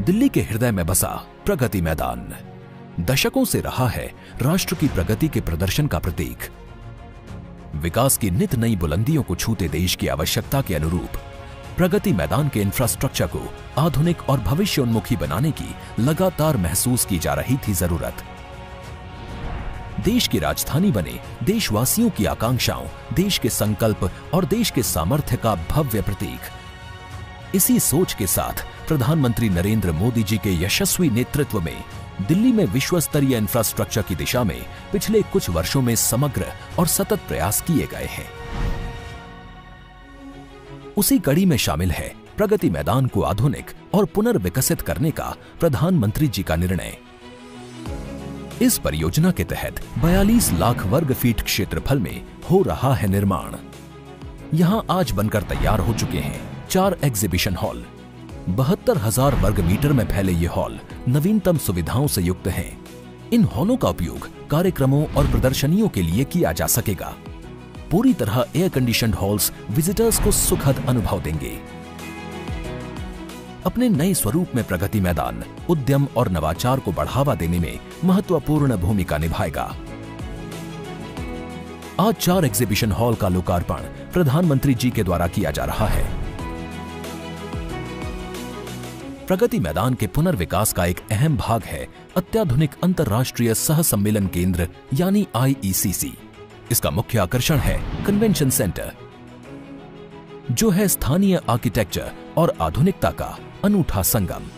दिल्ली के हृदय में बसा प्रगति मैदान दशकों से रहा है राष्ट्र की प्रगति के प्रदर्शन का प्रतीक। विकास की नित नई बुलंदियों को छूते देश की आवश्यकता के अनुरूप प्रगति मैदान के इंफ्रास्ट्रक्चर को आधुनिक और भविष्योन्मुखी बनाने की लगातार महसूस की जा रही थी जरूरत। देश की राजधानी बने देशवासियों की आकांक्षाओं, देश के संकल्प और देश के सामर्थ्य का भव्य प्रतीक। इसी सोच के साथ प्रधानमंत्री नरेंद्र मोदी जी के यशस्वी नेतृत्व में दिल्ली में विश्व स्तरीय इंफ्रास्ट्रक्चर की दिशा में पिछले कुछ वर्षों में समग्र और सतत प्रयास किए गए हैं। उसी कड़ी में शामिल है प्रगति मैदान को आधुनिक और पुनर्विकसित करने का प्रधानमंत्री जी का निर्णय। इस परियोजना के तहत 42 लाख वर्ग फीट क्षेत्रफल में हो रहा है निर्माण। यहां आज बनकर तैयार हो चुके हैं 4 एग्जीबिशन हॉल। 72,000 वर्ग मीटर में फैले ये हॉल नवीनतम सुविधाओं से युक्त हैं। इन हॉलों का उपयोग कार्यक्रमों और प्रदर्शनियों के लिए किया जा सकेगा। पूरी तरह एयर कंडीशनड हॉल्स विजिटर्स को सुखद अनुभव देंगे। अपने नए स्वरूप में प्रगति मैदान उद्यम और नवाचार को बढ़ावा देने में महत्वपूर्ण भूमिका निभाएगा। आज 4 एग्जीबिशन हॉल का लोकार्पण प्रधानमंत्री जी के द्वारा किया जा रहा है। प्रगति मैदान के पुनर्विकास का एक अहम भाग है अत्याधुनिक अंतर्राष्ट्रीय सह सम्मेलन केंद्र यानी IECC। इसका मुख्य आकर्षण है कन्वेंशन सेंटर, जो है स्थानीय आर्किटेक्चर और आधुनिकता का अनूठा संगम।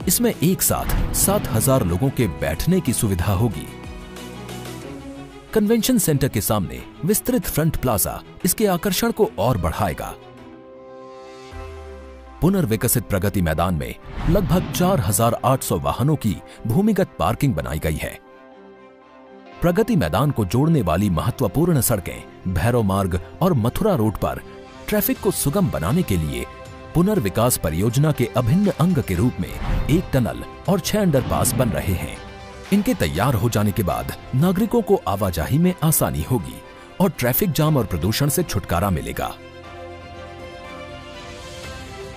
इसमें एक साथ 7,000 लोगों के बैठने की सुविधा होगी। कन्वेंशन सेंटर के सामने विस्तृत फ्रंट प्लाजा इसके आकर्षण को और बढ़ाएगा। पुनर्विकसित प्रगति मैदान में लगभग 4,800 वाहनों की भूमिगत पार्किंग बनाई गई है। प्रगति मैदान को जोड़ने वाली महत्वपूर्ण सड़कें भैरव मार्ग और मथुरा रोड पर ट्रैफिक को सुगम बनाने के लिए पुनर्विकास परियोजना के अभिन्न अंग के रूप में 1 टनल और 6 अंडरपास बन रहे हैं। इनके तैयार हो जाने के बाद नागरिकों को आवाजाही में आसानी होगी और ट्रैफिक जाम और प्रदूषण से छुटकारा मिलेगा।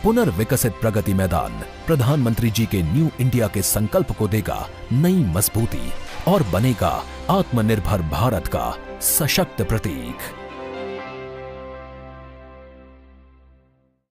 पुनर्विकसित प्रगति मैदान प्रधानमंत्री जी के न्यू इंडिया के संकल्प को देगा नई मजबूती और बनेगा आत्मनिर्भर भारत का सशक्त प्रतीक।